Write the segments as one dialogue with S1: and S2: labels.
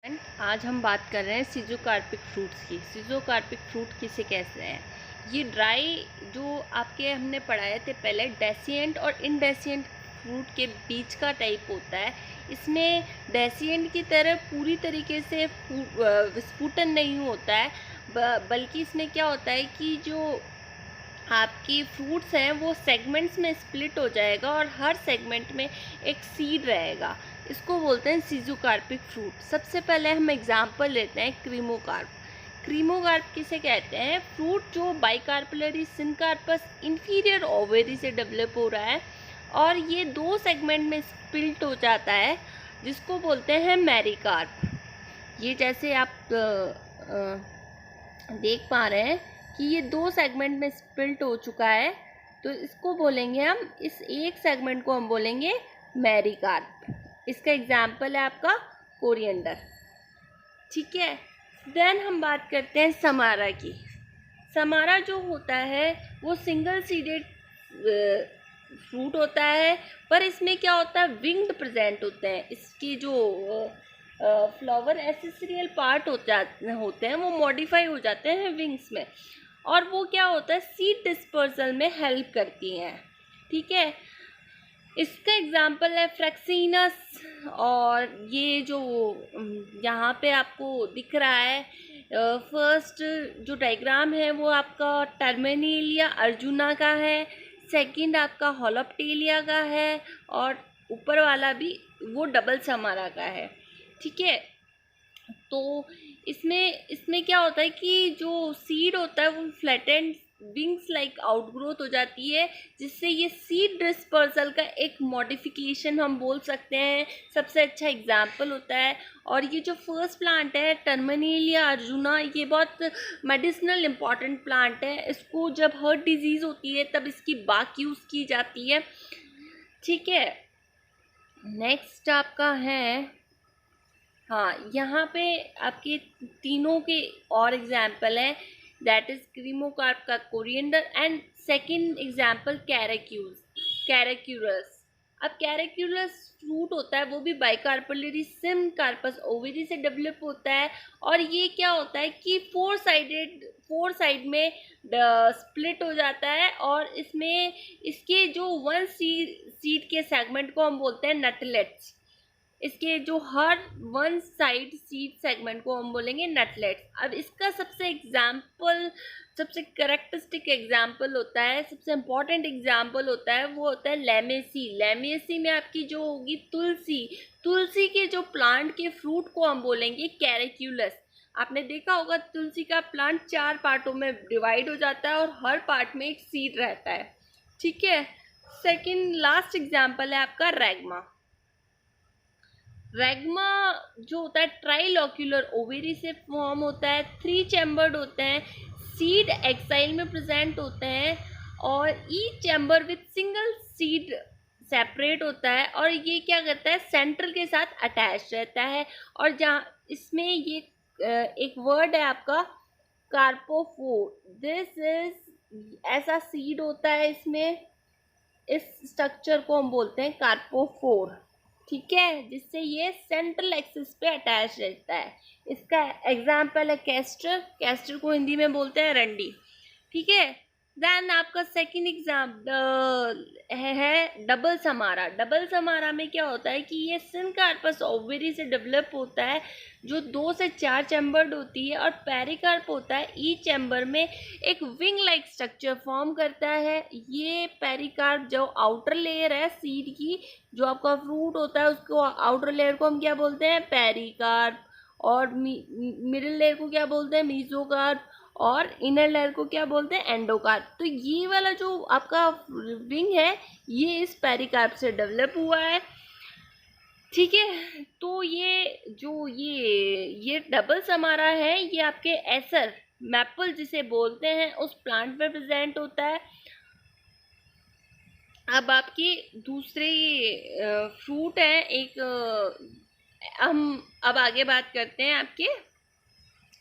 S1: And आज हम बात कर रहे हैं सीज़ोकार्पिक फ्रूट्स की। सीज़ोकार्पिक फ्रूट किसे कहते हैं? ये ड्राई जो आपके हमने पढ़ाए थे पहले, डेसिएंट और इनडेसिएंट फ्रूट के बीच का टाइप होता है। इसमें डेसिएंट की तरह पूरी तरीके से विस्फुटन नहीं होता है, बल्कि इसमें क्या होता है कि जो आपकी फ्रूट्स हैं वो सेगमेंट्स में स्प्लिट हो जाएगा और हर सेगमेंट में एक सीड रहेगा। इसको बोलते हैं सीज़ोकार्पिक फ्रूट। सबसे पहले हम एग्जांपल लेते हैं क्रीमोकार्प। क्रीमोकार्प किसे कहते हैं? फ्रूट जो बाइकार्पलरी सिनकार्पस इंफीरियर ओवेरी से डेवलप हो रहा है और ये दो सेगमेंट में स्प्लिट हो जाता है, जिसको बोलते हैं मैरीकार्प। ये जैसे आप देख पा रहे हैं कि ये दो सेगमेंट में स्प्लिट हो चुका है, तो इसको बोलेंगे हम, इस एक सेगमेंट को हम बोलेंगे मैरीकार्प। इसका एग्जाम्पल है आपका कोरिएंडर। ठीक है, देन हम बात करते हैं समारा की। समारा जो होता है वो सिंगल सीडेड फ्रूट होता है, पर इसमें क्या होता है, विंग्ड प्रेजेंट होते हैं। इसके जो फ्लावर एसेसरियल पार्ट होते हैं वो मॉडिफाई हो जाते हैं विंग्स में, और वो क्या होता है, सीड डिस्पर्सल में हेल्प करती हैं। ठीक है, इसका एग्जाम्पल है फ्रैक्सीनस। और ये जो यहाँ पे आपको दिख रहा है, फर्स्ट जो डायग्राम है वो आपका टर्मिनेलिया अर्जुना का है, सेकंड आपका होलोप्टेलिया का है, और ऊपर वाला भी वो डबल समारा का है। ठीक है, तो इसमें क्या होता है कि जो सीड होता है वो फ्लैटेंड विंग्स लाइक आउटग्रोथ हो जाती है, जिससे ये सीड डिस्पर्सल का एक मॉडिफिकेशन हम बोल सकते हैं, सबसे अच्छा एग्जाम्पल होता है। और ये जो फर्स्ट प्लांट है टर्मिनेलिया अर्जुना, ये बहुत मेडिसिनल इम्पॉर्टेंट प्लांट है। इसको जब हार्ट डिजीज़ होती है तब इसकी बाक यूज़ की जाती है। ठीक है, नेक्स्ट आपका है, हाँ, यहाँ पे आपके तीनों के और एग्जाम्पल है, दैट इज क्रीमोकार्प का कोरिएंडर, एंड सेकंड एग्जाम्पल कैरेक्यूरस। अब कैरेक्यूरस फ्रूट होता है वो भी बाइकार्पलरी सिनकार्पस ओवेरी से डेवलप होता है, और ये क्या होता है कि फोर साइड में स्प्लिट हो जाता है, और इसमें इसके जो वन सीड के सेगमेंट को हम बोलते हैं नटलेट्स। इसके जो हर वन साइड सीड सेगमेंट को हम बोलेंगे नटलेट्स। अब इसका सबसे करेक्टरिस्टिक एग्जाम्पल होता है, सबसे इम्पॉर्टेंट एग्जाम्पल होता है, वो होता है लेमेसी। लेमेसी में आपकी जो होगी तुलसी के जो प्लांट के फ्रूट को हम बोलेंगे कैरेक्यूलस। आपने देखा होगा तुलसी का प्लांट 4 पार्टों में डिवाइड हो जाता है और हर पार्ट में एक सीड रहता है। ठीक है, सेकेंड लास्ट एग्जाम्पल है आपका रैग्मा। रैग्मा जो होता है ट्राइलॉक्यूलर ओवेरी से फॉर्म होता है, 3 चैम्बर्ड होते हैं, सीड एक्साइल में प्रेजेंट होते हैं, और each chamber with single seed separate होता है, और ये क्या करता है, सेंट्रल के साथ अटैच रहता है। और जहाँ इसमें ये एक वर्ड है आपका कार्पोफोर, दिस इज ऐसा सीड होता है इसमें, इस स्ट्रक्चर को हम बोलते हैं कार्पोफोर। ठीक है, जिससे ये सेंट्रल एक्सिस पे अटैच रहता है। इसका एग्जाम्पल है कैस्टर को हिंदी में बोलते हैं रंडी। ठीक है, देन आपका सेकंड एग्जाम्पल है डबल समारा। डबल समारा में क्या होता है कि ये सिनकार्पस ओवेरी से डेवलप होता है, जो 2 से 4 चैम्बर्ड होती है, और पेरिकार्प होता है, ईच चैम्बर में एक विंग लाइक स्ट्रक्चर फॉर्म करता है। ये पेरिकार्प जो आउटर लेयर है सीड की, जो आपका फ्रूट होता है उसको आउटर लेयर को हम क्या बोलते हैं, पेरिकार्प, और मिडिल लेयर को क्या बोलते हैं, मीजोकार्प, और इनर लेयर को क्या बोलते हैं, एंडोकार्प। तो ये वाला जो आपका विंग है ये इस पेरिकार्प से डेवलप हुआ है। ठीक है, तो ये डबल समारा है, ये आपके एसर मैपल जिसे बोलते हैं उस प्लांट में प्रेजेंट होता है। अब आपकी दूसरे फ्रूट है एक, हम अब आगे बात करते हैं आपके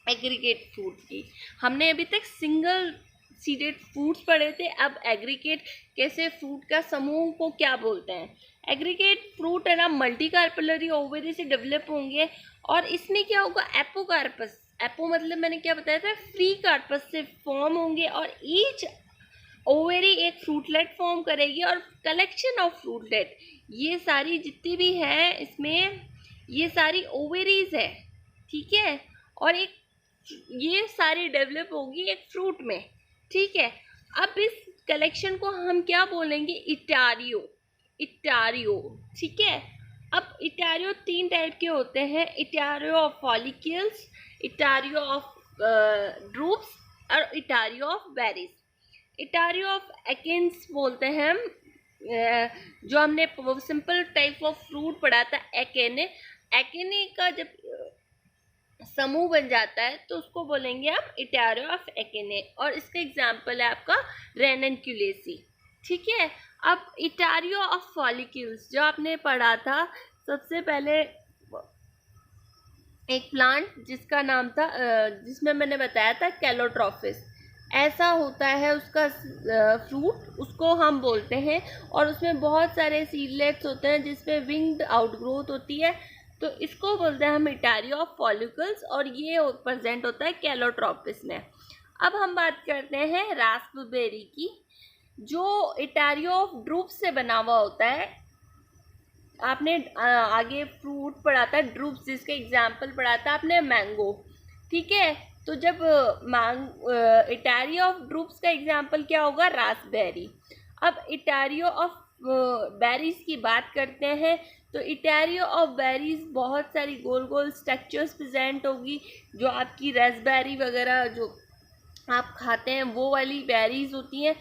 S1: एग्रीगेट फ्रूट की। हमने अभी तक सिंगल सीडेड फ्रूट्स पढ़े थे, अब एग्रीगेट कैसे फ्रूट का समूह को क्या बोलते हैं। एग्रीगेट फ्रूट है ना मल्टी कार्पेलरी ओवरी से डेवलप होंगे और इसमें क्या होगा, एपोकार्पस, एपो मतलब मैंने क्या बताया था, फ्री कार्पस से फॉर्म होंगे और ईच ओवेरी एक फ्रूटलेट फॉर्म करेगी और कलेक्शन ऑफ फ्रूटलेट, ये सारी जितनी भी है इसमें ये सारी ओवेरीज है, ठीक है, और एक ये सारी डेवलप होगी एक फ्रूट में, ठीक है। अब इस कलेक्शन को हम क्या बोलेंगे, इटारियो, इटारियो, ठीक है। अब इटारियो 3 टाइप के होते हैं, इटारियो ऑफ फॉलिक्यूल्स, इटारियो ऑफ ड्रूप्स और इटारियो ऑफ बेरीज। इटारियो ऑफ एकिन्स बोलते हैं हम, जो हमने सिंपल टाइप ऑफ फ्रूट पढ़ा था एकेने, एकेने का जब समूह बन जाता है तो उसको बोलेंगे हम इटारियो ऑफ एकेने, और इसका एग्जाम्पल है आपका रेननक्यूलेसी, ठीक है। अब इटारियो ऑफ फॉलिक्यूल्स जो आपने पढ़ा था, सबसे पहले एक प्लांट जिसका नाम था जिसमें मैंने बताया था कैलोट्रॉपिस, ऐसा होता है उसका फ्रूट, उसको हम बोलते हैं, और उसमें बहुत सारे सीडलेट्स होते हैं जिसमें विंग्ड आउटग्रोथ होती है, तो इसको बोलते हैं हम इटारियो ऑफ फॉलिकल्स, और ये प्रेजेंट होता है कैलोट्रॉपिस में। अब हम बात करते हैं रास्पबेरी की, जो इटारियो ऑफ ड्रूप से बना हुआ होता है। आपने आगे फ्रूट पढ़ा था ड्रूप्स, जिसके एग्जाम्पल पढ़ा था आपने मैंगो, ठीक है। तो जब इटारियो ऑफ ड्रूप्स का एग्जाम्पल क्या होगा, रास्पबेरी। अब इटारियो ऑफ बेरीज की बात करते हैं, तो इटारियो ऑफ बेरीज बहुत सारी गोल गोल स्ट्रक्चर्स प्रेजेंट होगी, जो आपकी रास्पबेरी वगैरह जो आप खाते हैं वो वाली बेरीज होती हैं,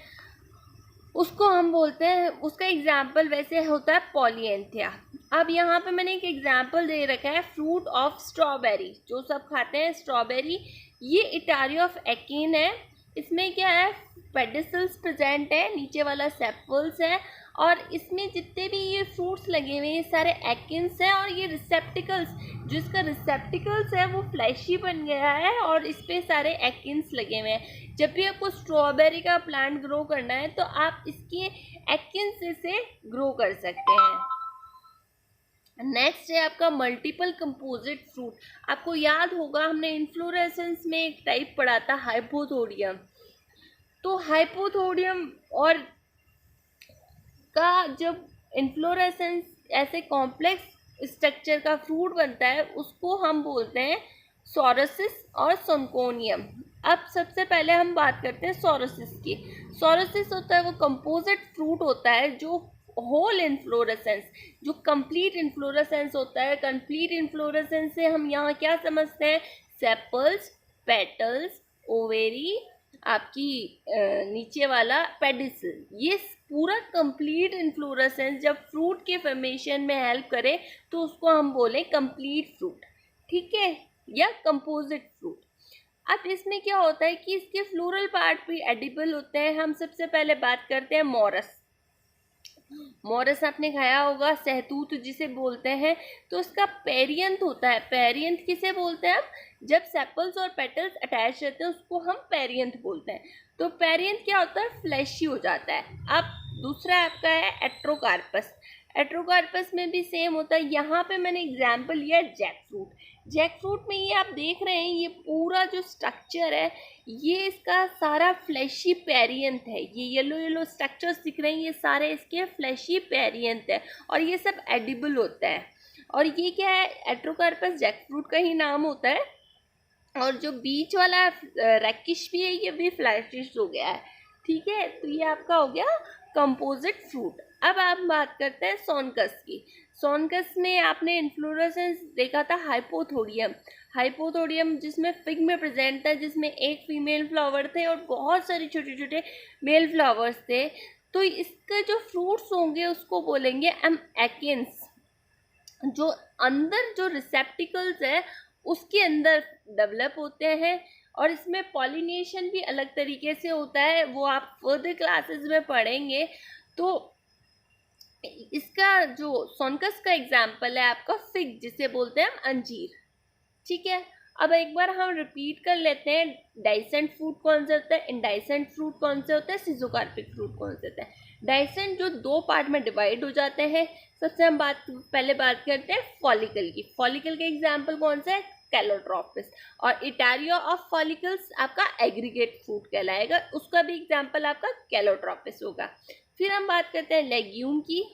S1: उसको हम बोलते हैं, उसका एग्जाम्पल वैसे होता है पॉलिएंथिया। अब यहाँ पे मैंने एक एग्जाम्पल दे रखा है फ्रूट ऑफ स्ट्रॉबेरी, जो सब खाते हैं स्ट्रॉबेरी, ये इटारियो ऑफ एकिन है। इसमें क्या है, पेडिसल्स प्रेजेंट है, नीचे वाला सेपल्स है, और इसमें जितने भी ये फ्रूट्स लगे हुए हैं सारे एकिन्स हैं, और ये रिसेप्टिकल्स, जो इसका रिसेप्टिकल्स है वो फ्लैशी बन गया है और इस पे सारे एकिन्स लगे हुए हैं। जब भी आपको स्ट्रॉबेरी का प्लांट ग्रो करना है तो आप इसके एकिन्स से ग्रो कर सकते हैं। नेक्स्ट है आपका मल्टीपल कंपोजिट फ्रूट। आपको याद होगा हमने इन्फ्लोरेसेंस में एक टाइप पढ़ा था हाइपोथोडियम, तो हाइपोथोडियम और का जब इन्फ्लोरेसेंस ऐसे कॉम्प्लेक्स स्ट्रक्चर का फ्रूट बनता है उसको हम बोलते हैं सोरोसिस और सोनकोनियम। अब सबसे पहले हम बात करते हैं सोरोसिस की। सोरोसिस होता है वो कंपोजिट फ्रूट होता है जो होल इन्फ्लोरेसेंस, जो कंप्लीट इन्फ्लोरेसेंस होता है। कंप्लीट इन्फ्लोरेसेंस से हम यहाँ क्या समझते हैं, सेपल्स, पेटल्स, ओवेरी, आपकी नीचे वाला पेडिसल, ये पूरा कंप्लीट इन्फ्लोरेसेंस जब फ्रूट के फॉर्मेशन में हेल्प करे तो उसको हम बोले कंप्लीट फ्रूट, ठीक है, या कंपोजिट फ्रूट। अब इसमें क्या होता है कि इसके फ्लोरल पार्ट भी एडिबल होते हैं। हम सबसे पहले बात करते हैं मॉरस। मॉरस आपने खाया होगा, सहतूत जिसे बोलते हैं, तो उसका पेरियंथ होता है। पेरियंथ किसे बोलते हैं हम, जब सेपल्स और पेटल्स अटैच रहते हैं उसको हम पेरियंथ बोलते हैं। तो पेरियंथ क्या होता है, फ्लैशी हो जाता है। अब दूसरा आपका है एट्रोकार्पस। एट्रोकार्पस में भी सेम होता है। यहाँ पे मैंने एग्जाम्पल लिया जैक फ्रूट। जैक फ्रूट में ये आप देख रहे हैं, ये पूरा जो स्ट्रक्चर है ये इसका सारा फ्लैशी पेरियंथ है। ये येलो येलो स्ट्रक्चर्स दिख रहे हैं, ये सारे इसके फ्लैशी पेरियंथ है और ये सब एडिबल होता है। और ये क्या है, एट्रोकार्पस जैक फ्रूट का ही नाम होता है। और जो बीच वाला रैकिश भी है ये भी फ्लैशिश हो गया है, ठीक है। तो ये आपका हो गया कंपोजिट फ्रूट। अब आप बात करते हैं सोनकस की। सोनकस में आपने इन्फ्लोरेसेंस देखा था हाइपोथोडियम। हाइपोथोडियम जिसमें फिग में प्रेजेंट था, जिसमें एक फीमेल फ्लावर थे और बहुत सारे छोटे छोटे मेल फ्लावर्स थे। तो इसके जो फ्रूट्स होंगे उसको बोलेंगे हम एकिन्स, जो अंदर जो रिसेप्टिकल्स है उसके अंदर डेवलप होते हैं। और इसमें पॉलिनेशन भी अलग तरीके से होता है, वो आप फर्दर क्लासेस में पढ़ेंगे। तो इसका जो सोनकस का एग्जाम्पल है आपका फिग, जिसे बोलते हैं हम अंजीर, ठीक है। अब एक बार हम रिपीट कर लेते हैं, डाइसेंट फ्रूट कौन से होता है, इंडाइसेंट फ्रूट कौन से होता है, सिजोकार्पिक फ्रूट कौन से होता है। डाइसेंट जो 2 पार्ट में डिवाइड हो जाते हैं, सबसे हम पहले बात करते हैं फॉलिकल की। फॉलिकल के एग्जाम्पल कौन सा है? कैलोट्रोपिस। और इटारिया ऑफ फॉलिकल्स आपका एग्रीगेट फ्रूट कहलाएगा, उसका भी एग्जाम्पल आपका कैलोट्रोपिस होगा। फिर हम बात करते हैं लेग्यूम की,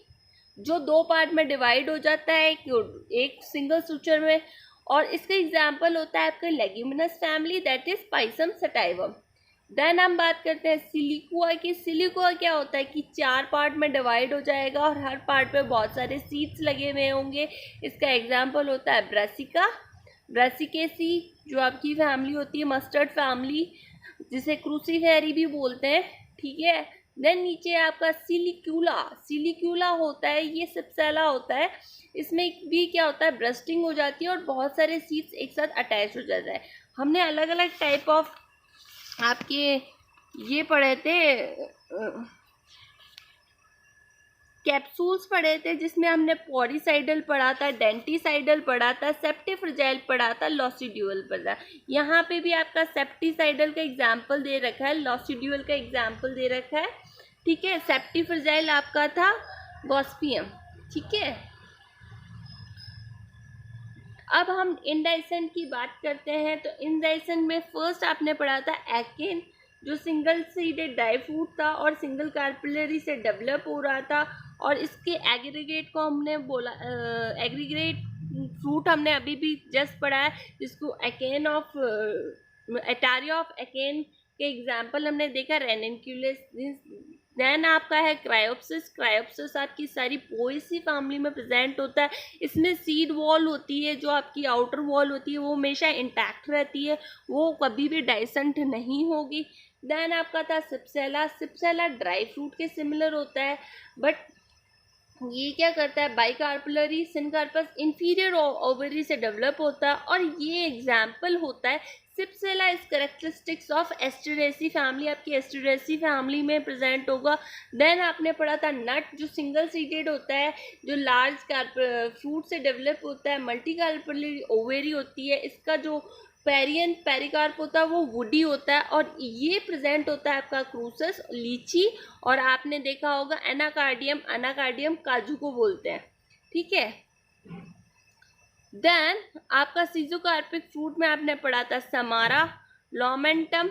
S1: जो 2 पार्ट में डिवाइड हो जाता है एक सिंगल स्ट्रक्चर में, और इसका एग्जाम्पल होता है आपका leguminous family, that is pisum sativum. Then हम बात करते हैं सिलिकुआ की। सिलिकुआ क्या होता है कि 4 पार्ट में डिवाइड हो जाएगा और हर पार्ट पे बहुत सारे सीड्स लगे हुए होंगे। इसका एग्जाम्पल होता है ब्रासिका, ब्रासिकेसी, जो आपकी फैमिली होती है मस्टर्ड फैमिली, जिसे क्रूसीफेरी भी बोलते हैं, ठीक है। देन नीचे आपका सिलिक्यूला, सिलिक्यूला होता है, ये सिप्सेला होता है, इसमें भी क्या होता है ब्रस्टिंग हो जाती है और बहुत सारे सीड्स एक साथ अटैच हो जाता है। हमने अलग अलग टाइप ऑफ आपके ये पढ़े थे कैप्सूल्स पढ़े थे, जिसमें हमने पॉलीसाइडल पढ़ा था, डेंटिसाइडल पढ़ा था, सेप्टिफ्रजाइल पढ़ा था, लॉसिड्यूल पढ़ा। यहाँ पे भी आपका सेप्टिसाइडल का एग्जाम्पल दे रखा है, लॉसिड्यूल का एग्जाम्पल दे रखा है, ठीक है। सेप्टिफ्रजाइल आपका था गॉस्पियम, ठीक है। अब हम इंडाइसेंट की बात करते हैं, तो इंडाइसेंट में फर्स्ट आपने पढ़ा था एकेन, जो सिंगल सीडेड ड्राई फ्रूट था और सिंगल कार्पिलरी से डेवलप हो रहा था, और इसके एग्रीगेट को हमने बोला एग्रीगेट फ्रूट हमने अभी भी जस्ट पढ़ा है, जिसको एकेन ऑफ एटारिया ऑफ एकेन के एग्जाम्पल हमने देखा, रेनिनक्यूलस। देन आपका है क्रायोप्सिस। क्रायोप्सिस आपकी सारी पोएसी फैमिली में प्रेजेंट होता है। इसमें सीड वॉल होती है, जो आपकी आउटर वॉल होती है वो हमेशा इंटैक्ट रहती है, वो कभी भी डाइसेंट नहीं होगी। देन आपका था सिप्सेला। सिप्सेला ड्राई फ्रूट के सिमिलर होता है, बट ये क्या करता है बाइकार्पुलरी सिनकार्पस इंफीरियर ओवरी से डेवलप होता है, और ये एग्जाम्पल होता है cypsela is characteristics of Asteraceae family, आपकी एस्टेरेसी फैमिली में प्रेजेंट होगा। देन आपने पढ़ा था नट, जो सिंगल सीडेड होता है, जो लार्ज फ्रूट से डेवलप होता है, मल्टी कार्पुलरी ओवेरी होती है, इसका जो पेरिकार्प होता है वो वुडी होता है, और ये प्रेजेंट होता है आपका क्रूसस, लीची, और आपने देखा होगा एनाकार्डियम। एनाकार्डियम काजू को बोलते हैं, ठीक है। देन आपका सीजोकार्पिक फ्रूट में आपने पढ़ा था समारा, लोमेंटम,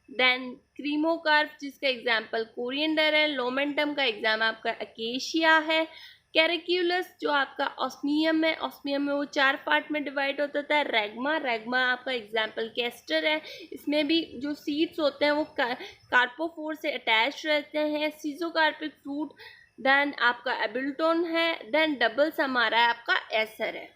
S1: देन क्रीमोकार्प, जिसका एग्जाम्पल कोरिएंडर है, लोमेंटम का एग्जाम आपका अकेशिया है, कैरिक्यूलस जो आपका ऑस्मियम है, ऑस्मियम में वो 4 पार्ट में डिवाइड होता था, रेगमा, रेगमा आपका एग्जाम्पल कैस्टर है, इसमें भी जो सीड्स होते हैं वो कार्पोफोर से अटैच रहते हैं। सीजोकार्पिक फ्रूट, देन आपका एबिल्टोन है, देन डबल समारा है आपका एसर है।